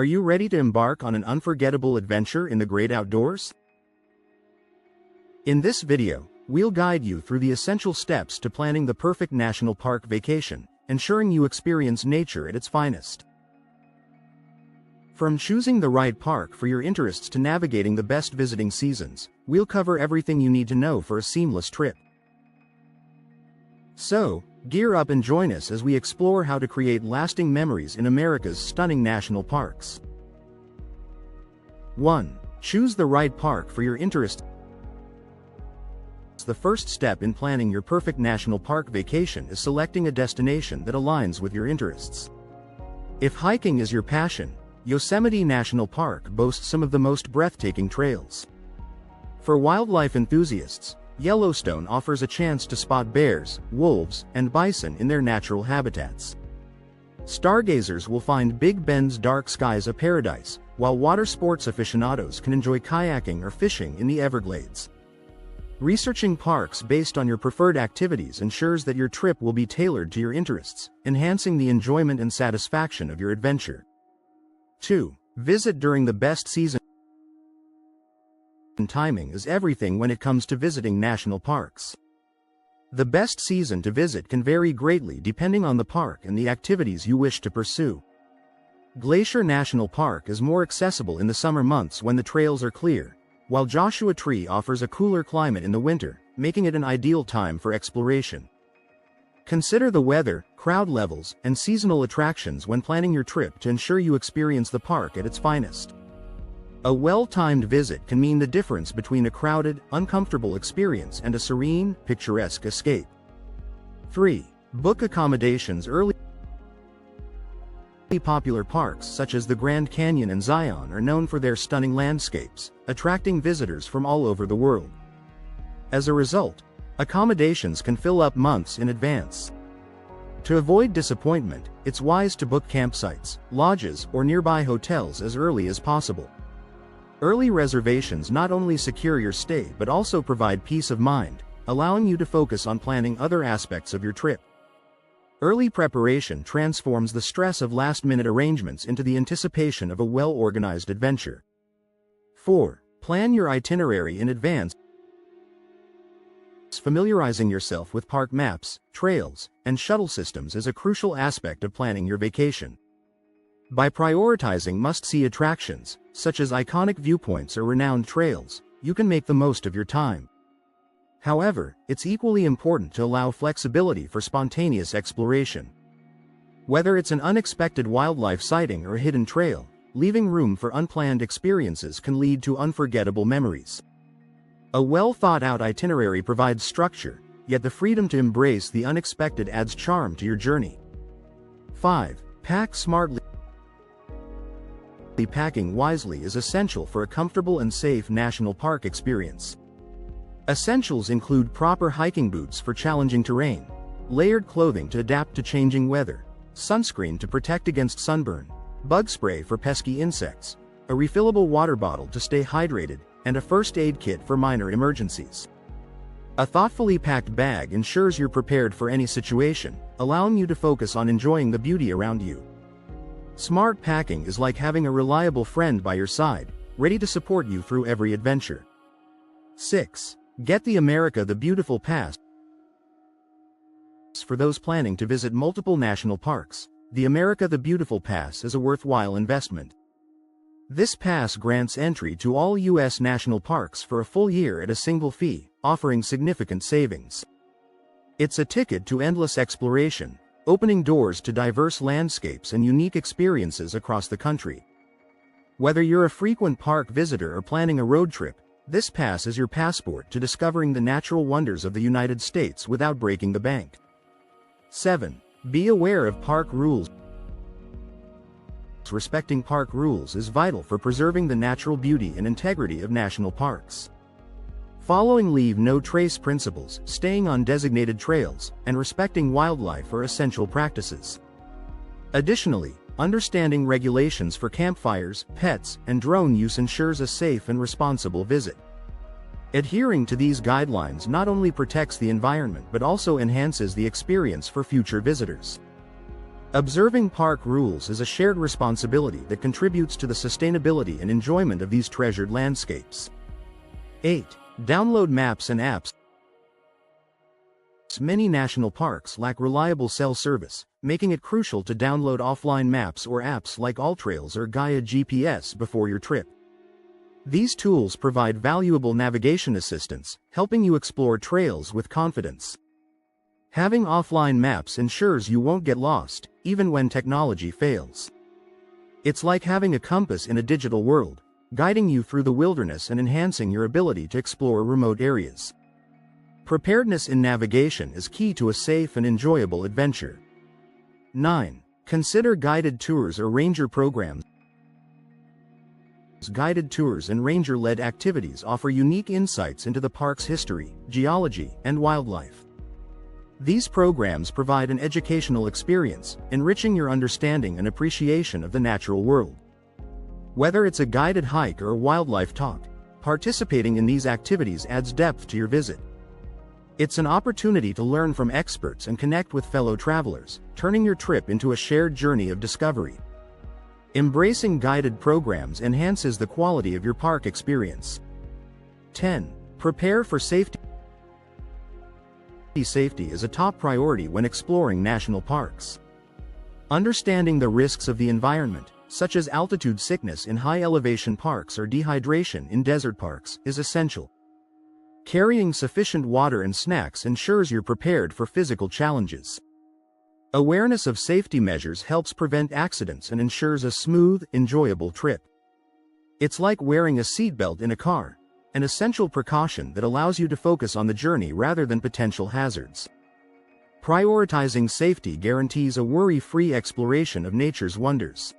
Are you ready to embark on an unforgettable adventure in the great outdoors? In this video, we'll guide you through the essential steps to planning the perfect national park vacation, ensuring you experience nature at its finest. From choosing the right park for your interests to navigating the best visiting seasons, we'll cover everything you need to know for a seamless trip. So, gear up and join us as we explore how to create lasting memories in America's stunning national parks. 1. Choose the right park for your interests. The first step in planning your perfect national park vacation is selecting a destination that aligns with your interests. If hiking is your passion, Yosemite National Park boasts some of the most breathtaking trails. For wildlife enthusiasts, Yellowstone offers a chance to spot bears, wolves, and bison in their natural habitats. Stargazers will find Big Bend's dark skies a paradise, while water sports aficionados can enjoy kayaking or fishing in the Everglades. Researching parks based on your preferred activities ensures that your trip will be tailored to your interests, enhancing the enjoyment and satisfaction of your adventure. 2. Visit during the best season. Timing is everything when it comes to visiting national parks. The best season to visit can vary greatly depending on the park and the activities you wish to pursue. Glacier National Park is more accessible in the summer months when the trails are clear, while Joshua Tree offers a cooler climate in the winter, making it an ideal time for exploration. Consider the weather, crowd levels, and seasonal attractions when planning your trip to ensure you experience the park at its finest. A well-timed visit can mean the difference between a crowded, uncomfortable experience and a serene, picturesque escape. 3. Book accommodations early. Popular parks such as the Grand Canyon and Zion are known for their stunning landscapes, attracting visitors from all over the world. As a result, accommodations can fill up months in advance. To avoid disappointment, it's wise to book campsites, lodges, or nearby hotels as early as possible. Early reservations not only secure your stay but also provide peace of mind, allowing you to focus on planning other aspects of your trip. Early preparation transforms the stress of last-minute arrangements into the anticipation of a well-organized adventure. 4. Plan your itinerary in advance. Familiarizing yourself with park maps, trails, and shuttle systems is a crucial aspect of planning your vacation. By prioritizing must-see attractions, such as iconic viewpoints or renowned trails, you can make the most of your time. However, it's equally important to allow flexibility for spontaneous exploration. Whether it's an unexpected wildlife sighting or a hidden trail, leaving room for unplanned experiences can lead to unforgettable memories. A well-thought-out itinerary provides structure, yet the freedom to embrace the unexpected adds charm to your journey. 5. Pack smartly. Packing wisely is essential for a comfortable and safe national park experience. Essentials include proper hiking boots for challenging terrain, layered clothing to adapt to changing weather, sunscreen to protect against sunburn, bug spray for pesky insects, a refillable water bottle to stay hydrated, and a first aid kit for minor emergencies. A thoughtfully packed bag ensures you're prepared for any situation, allowing you to focus on enjoying the beauty around you. Smart packing is like having a reliable friend by your side, ready to support you through every adventure. 6. Get the America the Beautiful Pass. For those planning to visit multiple national parks, the America the Beautiful Pass is a worthwhile investment. This pass grants entry to all U.S. national parks for a full year at a single fee, offering significant savings. It's a ticket to endless exploration, opening doors to diverse landscapes and unique experiences across the country. Whether you're a frequent park visitor or planning a road trip, this pass is your passport to discovering the natural wonders of the United States without breaking the bank. 7. Be aware of park rules. Respecting park rules is vital for preserving the natural beauty and integrity of national parks. Following leave no trace principles, staying on designated trails, and respecting wildlife are essential practices. Additionally, understanding regulations for campfires, pets, and drone use ensures a safe and responsible visit. Adhering to these guidelines not only protects the environment but also enhances the experience for future visitors. Observing park rules is a shared responsibility that contributes to the sustainability and enjoyment of these treasured landscapes. 8. Download maps and apps. Many national parks lack reliable cell service, making it crucial to download offline maps or apps like AllTrails or Gaia GPS before your trip. These tools provide valuable navigation assistance, helping you explore trails with confidence. Having offline maps ensures you won't get lost, even when technology fails. It's like having a compass in a digital world, guiding you through the wilderness and enhancing your ability to explore remote areas. Preparedness in navigation is key to a safe and enjoyable adventure. 9. Consider guided tours or ranger programs. Guided tours and ranger-led activities offer unique insights into the park's history, geology, and wildlife. These programs provide an educational experience, enriching your understanding and appreciation of the natural world. Whether it's a guided hike or a wildlife talk, participating in these activities adds depth to your visit. It's an opportunity to learn from experts and connect with fellow travelers, turning your trip into a shared journey of discovery. Embracing guided programs enhances the quality of your park experience. 10. Prepare for safety. Safety is a top priority when exploring national parks. Understanding the risks of the environment, such as altitude sickness in high-elevation parks or dehydration in desert parks, is essential. Carrying sufficient water and snacks ensures you're prepared for physical challenges. Awareness of safety measures helps prevent accidents and ensures a smooth, enjoyable trip. It's like wearing a seatbelt in a car, an essential precaution that allows you to focus on the journey rather than potential hazards. Prioritizing safety guarantees a worry-free exploration of nature's wonders.